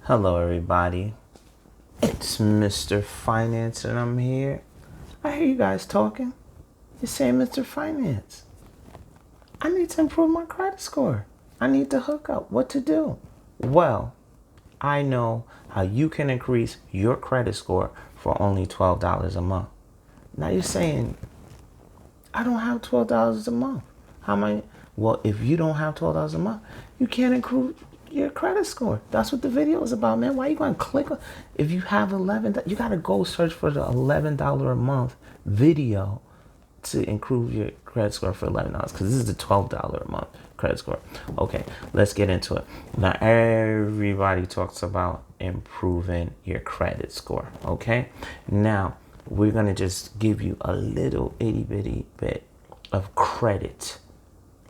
Hello, everybody. It's Mr. Finance, and I'm here. I hear you guys talking. You're saying, Mr. Finance, I need to improve my credit score. I need to hook up. What to do? Well, I know how you can increase your credit score for only $12 a month. Now you're saying, I don't have $12 a month. How many? Well, if you don't have $12 a month, you can't improve your credit score. That's what the video is about, man. Why are you going to click on? If you have 11, you got to go search for the $11 a month video to improve your credit score for $11, because this is the $12 a month credit score. Okay, let's get into it. Now, everybody talks about improving your credit score. Okay, now we're going to just give you a little itty bitty bit of credit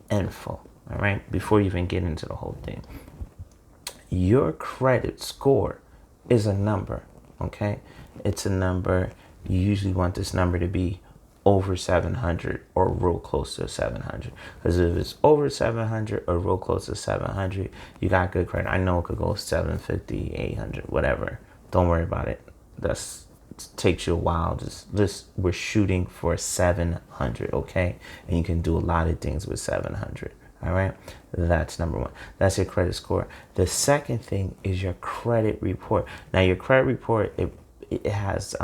info. All right, before you even get into the whole thing. Your credit score is a number, okay? It's a number. You usually want this number to be over 700 or real close to 700. Because if it's over 700 or real close to 700, you got good credit. I know it could go 750, 800, whatever. Don't worry about it. It takes you a while. Just we're shooting for 700, okay? And you can do a lot of things with 700. All right, that's number one. That's your credit score. The second thing is your credit report. Now, your credit report, it has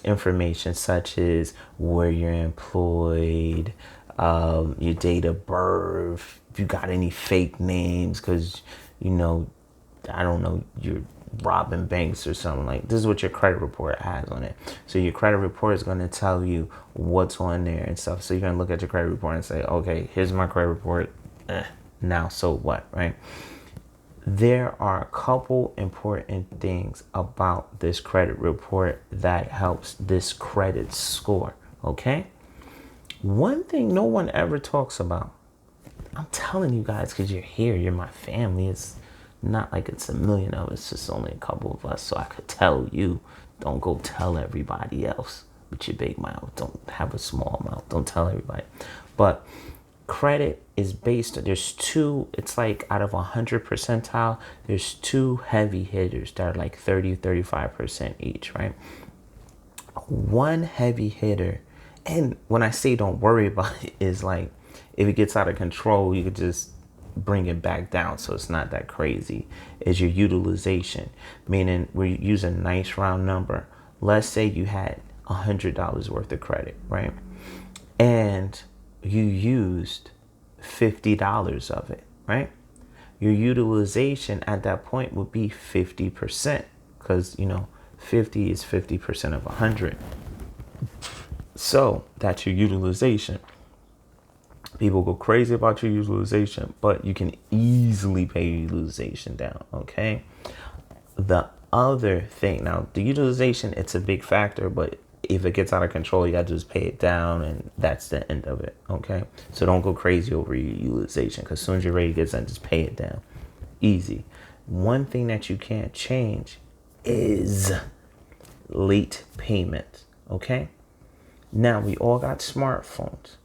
information such as where you're employed, your date of birth, if you got any fake names, because, I don't know, you're robbing banks or something. Like, this is what your credit report has on it. So your credit report is going to tell you what's on there and stuff. So you're going to look at your credit report and say, okay, here's my credit report. Now, so what, right? There are a couple important things about this credit report that helps this credit score, okay? One thing no one ever talks about, I'm telling you guys because you're here, you're my family. It's not like it's a million of us, it's just only a couple of us. So I could tell you, don't go tell everybody else with your big mouth. Don't have a small mouth. Don't tell everybody. But credit is based, there's two, it's like out of 100 percentile, there's two heavy hitters that are like 30-35% each, right? One heavy hitter, and when I say don't worry about it, is like if it gets out of control, you could just bring it back down so it's not that crazy, is your utilization. Meaning we're using a nice round number. Let's say you had $100 worth of credit, right? And you used $50 of it, right? Your utilization at that point would be 50%, because 50 is 50% of 100. So that's your utilization. People go crazy about your utilization, but you can easily pay your utilization down, okay? The other thing, now the utilization, it's a big factor, but if it gets out of control, you got to just pay it down, and that's the end of it, okay? So don't go crazy over your utilization, because as soon as you're ready to get done, just pay it down. Easy. One thing that you can't change is late payment, okay? Now, we all got smartphones.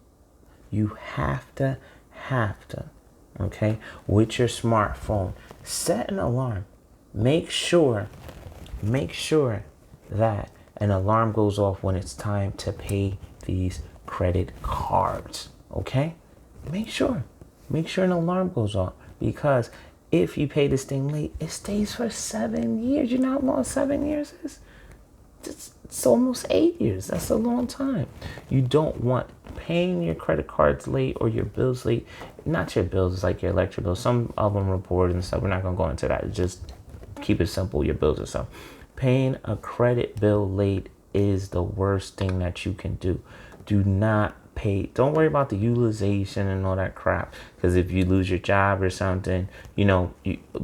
You have to, okay, with your smartphone, set an alarm. Make sure that an alarm goes off when it's time to pay these credit cards, okay? Make sure an alarm goes off, because if you pay this thing late, it stays for 7 years. You know how long 7 years is? It's almost 8 years. That's a long time. You don't want paying your credit cards late or your bills late. Not your bills, it's like your electric bills. Some of them report and stuff. We're not going to go into that. Just keep it simple, your bills and stuff. Paying a credit bill late is the worst thing that you can do. Do not pay. Don't worry about the utilization and all that crap, because if you lose your job or something, you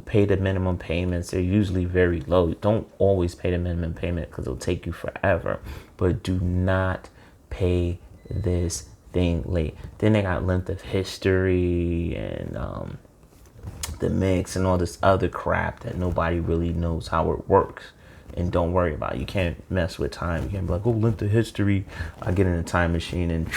pay the minimum payments. They're usually very low. Don't always pay the minimum payment, because it'll take you forever, but do not pay this thing late. Then they got length of history and the mix and all this other crap that nobody really knows how it works. And don't worry about it. You can't mess with time. You can't be like, oh, length of history. I get in a time machine and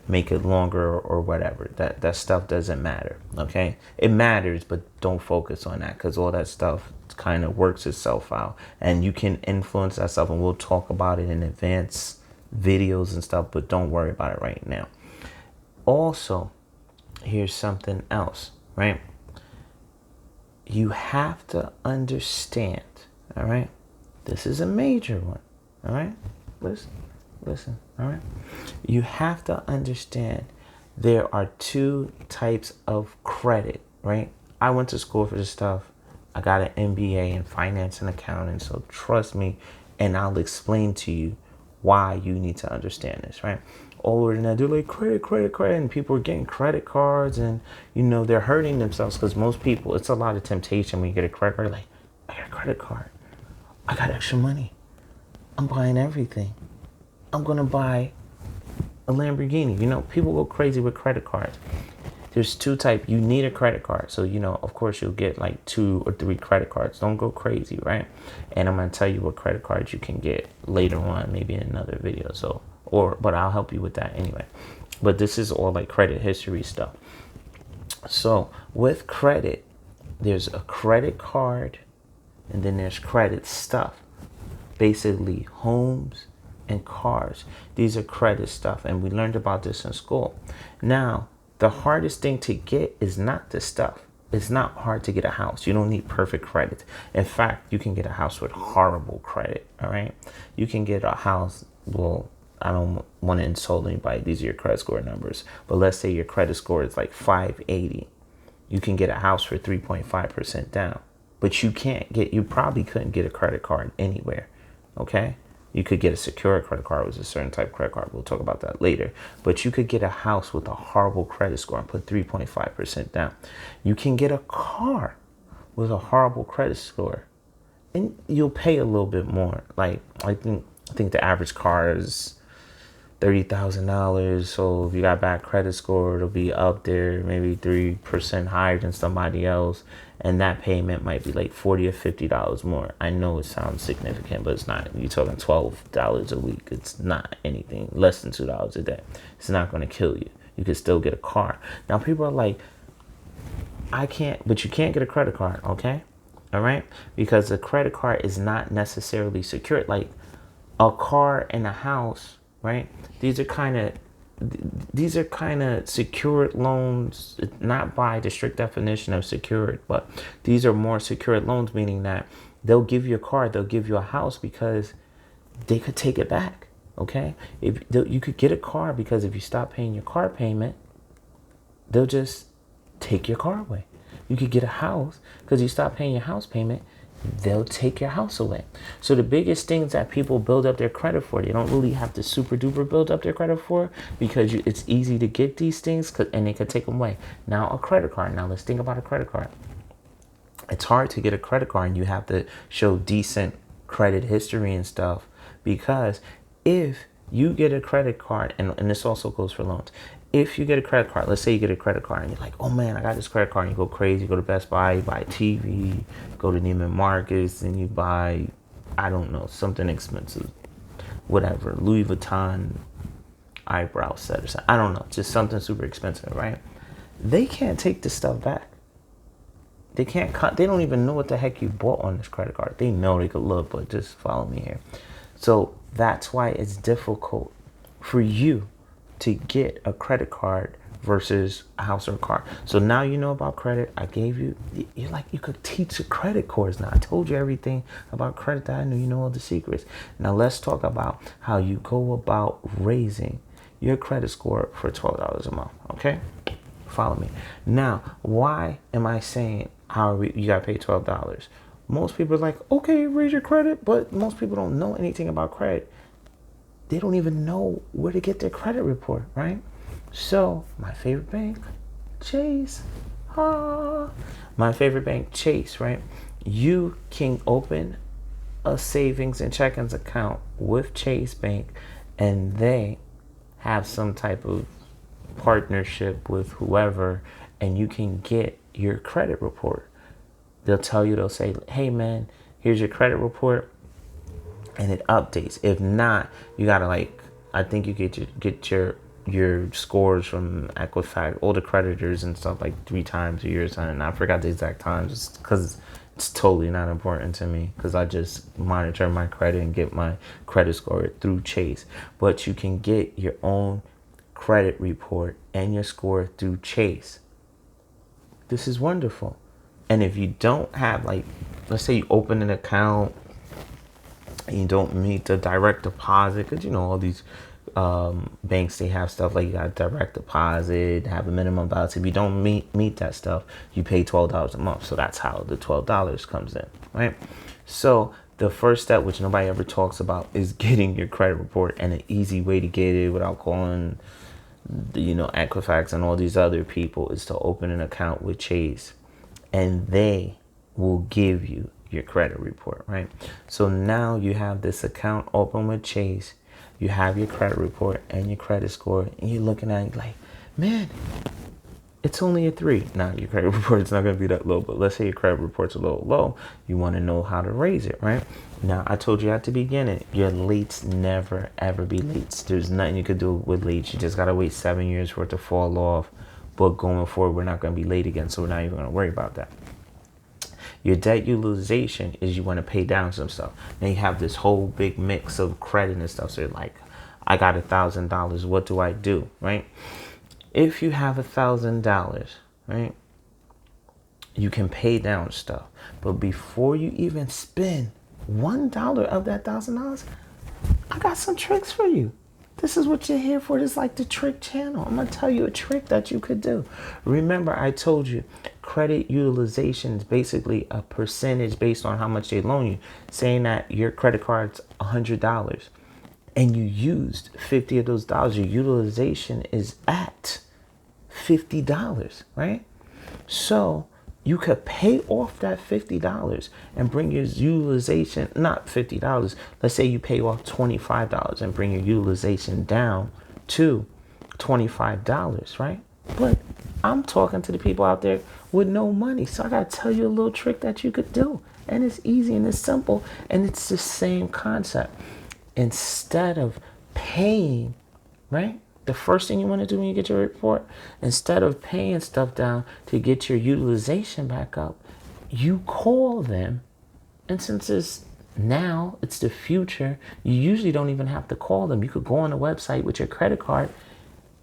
make it longer or whatever. That stuff doesn't matter. Okay, it matters, but don't focus on that, because all that stuff kind of works itself out, and you can influence that stuff, and we'll talk about it in advance videos and stuff, but don't worry about it right now. Also, here's something else, right? You have to understand, all right? This is a major one, all right? Listen, all right? You have to understand there are two types of credit, right? I went to school for this stuff. I got an MBA in finance and accounting, so trust me, and I'll explain to you why you need to understand this, right? Older than that, they're like credit, and people are getting credit cards, and they're hurting themselves, because most people, it's a lot of temptation when you get a credit card. Like, I got a credit card, I got extra money, I'm buying everything, I'm gonna buy a Lamborghini. People go crazy with credit cards. There's two types. You need a credit card, so of course you'll get like 2 or 3 credit cards. Don't go crazy, right? And I'm gonna tell you what credit cards you can get later on, maybe in another video. But I'll help you with that anyway. But this is all like credit history stuff. So with credit, there's a credit card, and then there's credit stuff. Basically, homes and cars. These are credit stuff, and we learned about this in school. Now, the hardest thing to get is not the stuff. It's not hard to get a house. You don't need perfect credit. In fact, you can get a house with horrible credit, all right? You can get a house, well, I don't want to insult anybody. These are your credit score numbers. But let's say your credit score is like 580. You can get a house for 3.5% down. But you probably couldn't get a credit card anywhere, okay? You could get a secure credit card, which is a certain type of credit card. We'll talk about that later. But you could get a house with a horrible credit score and put 3.5% down. You can get a car with a horrible credit score, and you'll pay a little bit more. Like, I think the average car is $30,000. So if you got bad credit score, it'll be up there, maybe 3% higher than somebody else. And that payment might be like $40 or $50 more. I know it sounds significant, but it's not. You're talking $12 a week. It's not anything. Less than $2 a day. It's not going to kill you. You can still get a car. Now, people are like, I can't, but you can't get a credit card, okay? All right? Because a credit card is not necessarily secured. Like a car and a house, right? These are kind of secured loans, not by the strict definition of secured, but these are more secured loans, meaning that they'll give you a car, they'll give you a house, because they could take it back. Okay, you could get a car, because if you stop paying your car payment, they'll just take your car away. You could get a house, because you stop paying your house payment, they'll take your house away. So the biggest things that people build up their credit for, they don't really have to super duper build up their credit for, because it's easy to get these things, and they can take them away. Now, a credit card. Now let's think about a credit card. It's hard to get a credit card, and you have to show decent credit history and stuff, because if you get a credit card, and this also goes for loans. If you get a credit card, let's say you get a credit card and you're like, oh man, I got this credit card, and you go crazy, you go to Best Buy, you buy a TV, go to Neiman Marcus, and you buy, I don't know, something expensive, whatever, Louis Vuitton eyebrow set or something. I don't know, just something super expensive, right? They can't take this stuff back. They can't cut. They don't even know what the heck you bought on this credit card. They know, they could look, but just follow me here. So that's why it's difficult for you to get a credit card versus a house or a car. So now you know about credit. I gave you, you could teach the credit course now. I told you everything about credit that I knew. You know all the secrets. Now let's talk about how you go about raising your credit score for $12 a month. Okay? Follow me. Now, why am I saying you gotta pay $12? Most people are like, okay, raise your credit, but most people don't know anything about credit. They don't even know where to get their credit report, right? So my favorite bank, Chase. My favorite bank, Chase, right? You can open a savings and checkings account with Chase Bank, and they have some type of partnership with whoever, and you can get your credit report. They'll say, hey man, here's your credit report, and it updates. If not, you gotta I think you get your your scores from Equifax, all the creditors and stuff, like 3 times a year. And I forgot the exact times because it's totally not important to me, because I just monitor my credit and get my credit score through Chase. But you can get your own credit report and your score through Chase. This is wonderful. And if you don't have, like, let's say you open an account and you don't meet the direct deposit, because all these banks, they have stuff like you got direct deposit, have a minimum balance. If you don't meet that stuff, you pay $12 a month. So that's how the $12 comes in, right? So the first step, which nobody ever talks about, is getting your credit report. And an easy way to get it without calling Equifax and all these other people is to open an account with Chase, and they will give you your credit report, right? So now you have this account open with Chase, you have your credit report and your credit score, and you're looking at it like, man, it's only a 3. Now your credit report is not going to be that low, but let's say your credit report's a little low. You want to know how to raise it, right? Now, I told you at the beginning, your lates never, ever be late. There's nothing you could do with late. You just got to wait 7 years for it to fall off. But going forward, we're not going to be late again, so we're not even going to worry about that. Your debt utilization is you want to pay down some stuff. Now you have this whole big mix of credit and stuff. So you're like, I got $1,000. What do I do, right? If you have $1,000, right, you can pay down stuff. But before you even spend $1 of that $1,000, I got some tricks for you. This is what you're here for. This is like the trick channel. I'm going to tell you a trick that you could do. Remember, I told you credit utilization is basically a percentage based on how much they loan you. Saying that your credit card's $100 and you used 50 of those dollars, your utilization is at $50, right? So you could pay off that $50 and bring your utilization, not $50. Let's say you pay off $25 and bring your utilization down to $25, right? But I'm talking to the people out there with no money. So I got to tell you a little trick that you could do. And it's easy and it's simple. And it's the same concept. Instead of paying, right? The first thing you want to do when you get your report, instead of paying stuff down to get your utilization back up, you call them. And since it's the future, you usually don't even have to call them. You could go on the website with your credit card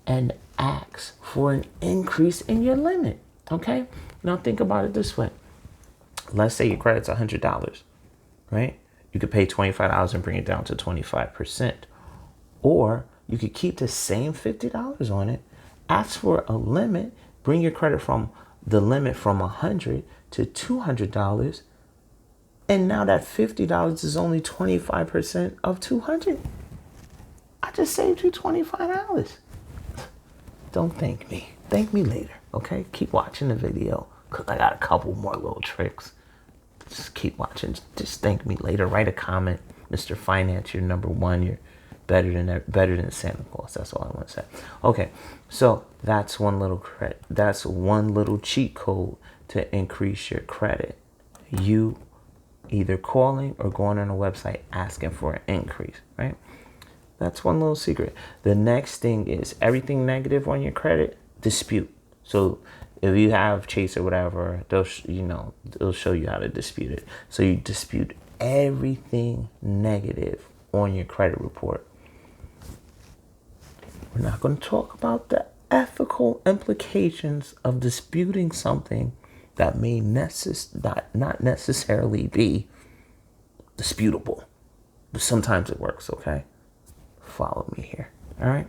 and ask for an increase in your limit. Okay? Now think about it this way. Let's say your credit's $100, right? You could pay $25 and bring it down to 25%. Or you could keep the same $50 on it, ask for a limit, bring your credit from the limit from $100 to $200, and now that $50 is only 25% of $200. I just saved you $25. Don't thank me. Thank me later, okay? Keep watching the video, because I got a couple more little tricks. Just keep watching. Just thank me later. Write a comment. Mr. Finance, you're number one. You're better than Santa Claus. That's all I want to say. Okay, so that's one little credit. That's one little cheat code to increase your credit. You either calling or going on a website asking for an increase, right? That's one little secret. The next thing is everything negative on your credit, dispute. So if you have Chase or whatever, they'll show you how to dispute it. So you dispute everything negative on your credit report. We're not going to talk about the ethical implications of disputing something that may not necessarily be disputable. But sometimes it works, okay? Follow me here, all right?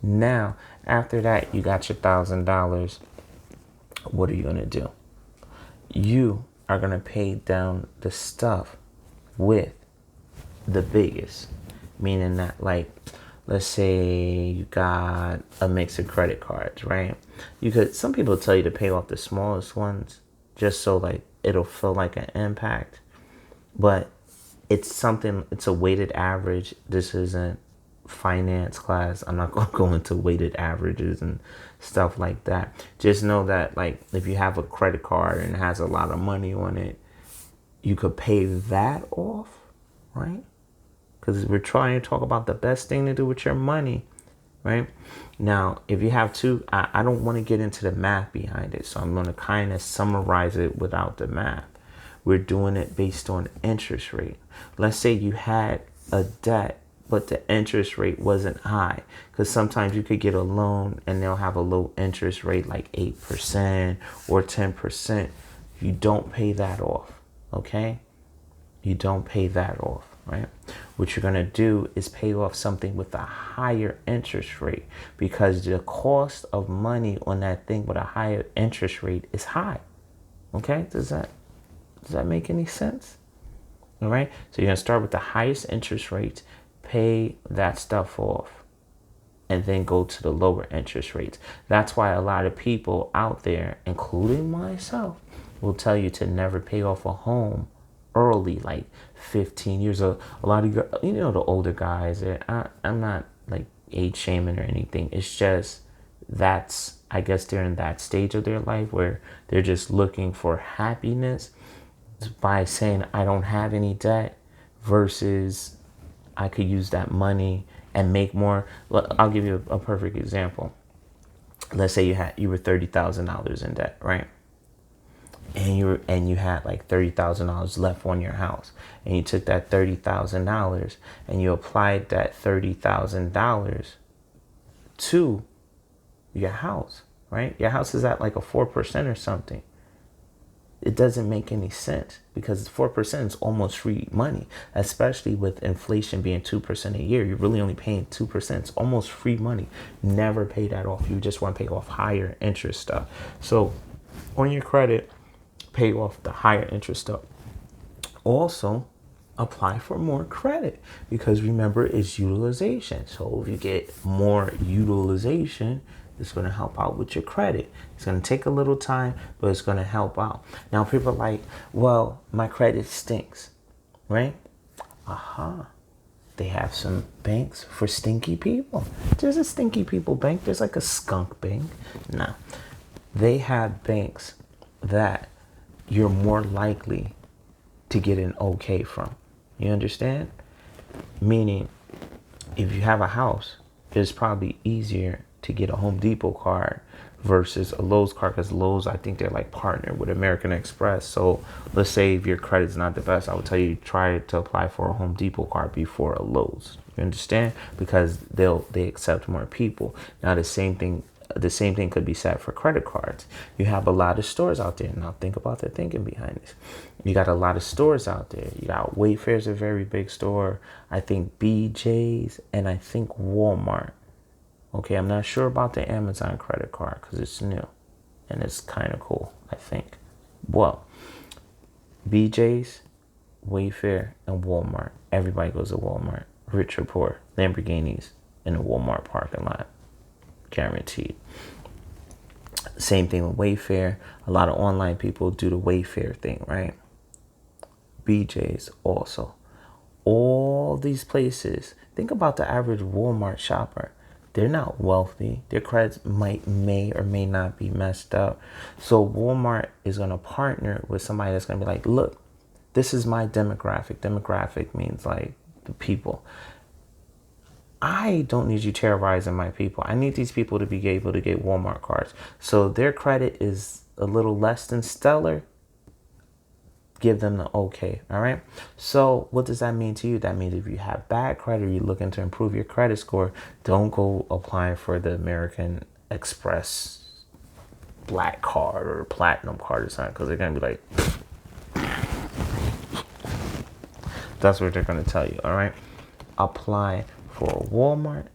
Now, after that, you got your $1,000. What are you going to do? You are going to pay down the stuff with the biggest. Meaning that, like, let's say you got a mix of credit cards, right? Some people tell you to pay off the smallest ones just so, like, it'll feel like an impact. But it's a weighted average. This isn't finance class. I'm not going to go into weighted averages and stuff like that. Just know that, like, if you have a credit card and it has a lot of money on it, you could pay that off, right? Because we're trying to talk about the best thing to do with your money. right? Now, if you have two, I don't want to get into the math behind it. So I'm going to kind of summarize it without the math. We're doing it based on interest rate. Let's say you had a debt, but the interest rate wasn't high. Because sometimes you could get a loan and they'll have a low interest rate like 8% or 10%. You don't pay that off, okay? You don't pay that off, right? What you're going to do is pay off something with a higher interest rate because the cost of money on that thing with a higher interest rate is high, okay? Does that make any sense? All right. So you're going to start with the highest interest rates, pay that stuff off, and then go to the lower interest rates. That's why a lot of people out there, including myself, will tell you to never pay off a home early, like 15 years old. A lot of the older guys, I'm not like age shaming or anything. It's just that's, I guess they're in that stage of their life where they're just looking for happiness by saying I don't have any debt versus I could use that money and make more. I'll give you a perfect example. Let's say you were $30,000 in debt, right? And you had like $30,000 left on your house, and you took that $30,000 and you applied that $30,000 to your house, right? Your house is at like a 4% or something. It doesn't make any sense because 4% is almost free money, especially with inflation being 2% a year. You're really only paying 2%. It's almost free money. Never pay that off. You just want to pay off higher interest stuff. So on your credit, pay off the higher interest stuff. Also, apply for more credit because remember, it's utilization. So if you get more utilization, it's going to help out with your credit. It's going to take a little time, but it's going to help out. Now, people are like, well, my credit stinks, right? They have some banks for stinky people. There's a stinky people bank. There's like a skunk bank. No, they have banks that you're more likely to get an okay from. You understand? Meaning, if you have a house, it's probably easier to get a Home Depot card versus a Lowe's card, because Lowe's, I think they're like partnered with American Express. So let's say if your credit's not the best, I would tell you try to apply for a Home Depot card before a Lowe's. You understand? Because they accept more people. Now the same thing could be said for credit cards. You have a lot of stores out there. Now think about the thinking behind this. You got a lot of stores out there. You got Wayfair's a very big store. I think BJ's and I think Walmart. Okay, I'm not sure about the Amazon credit card because it's new and it's kind of cool, I think. Well, BJ's, Wayfair, and Walmart. Everybody goes to Walmart. Rich or poor, Lamborghinis in the Walmart parking lot. Guaranteed. Same thing with Wayfair. A lot of online people do the Wayfair thing, right? BJ's also. All these places. Think about the average Walmart shopper. They're not wealthy. Their credits may or may not be messed up. So Walmart is going to partner with somebody that's going to be like, look, this is my demographic. Demographic means like the people. I don't need you terrorizing my people. I need these people to be able to get Walmart cards. So their credit is a little less than stellar. Give them the okay. All right. So what does that mean to you? That means if you have bad credit, you're looking to improve your credit score, don't go applying for the American Express black card or platinum card or something, because they're going to be like, that's what they're going to tell you. All right. Apply for a Walmart,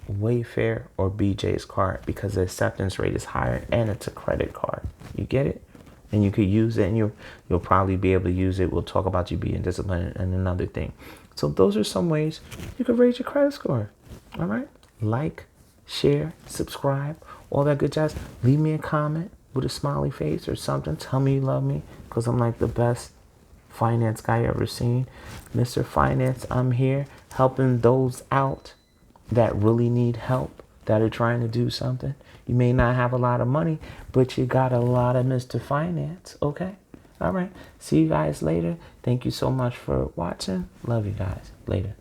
Wayfair, or BJ's card because the acceptance rate is higher and it's a credit card. You get it? And you could use it, and you'll probably be able to use it. We'll talk about you being disciplined and another thing. So those are some ways you could raise your credit score. All right? Like, share, subscribe, all that good jazz. Leave me a comment with a smiley face or something. Tell me you love me because I'm like the best finance guy you ever seen. Mr. Finance, I'm here helping those out that really need help, that are trying to do something. You may not have a lot of money, but you got a lot of Mr. Finance, okay? All right. See you guys later. Thank you so much for watching. Love you guys. Later.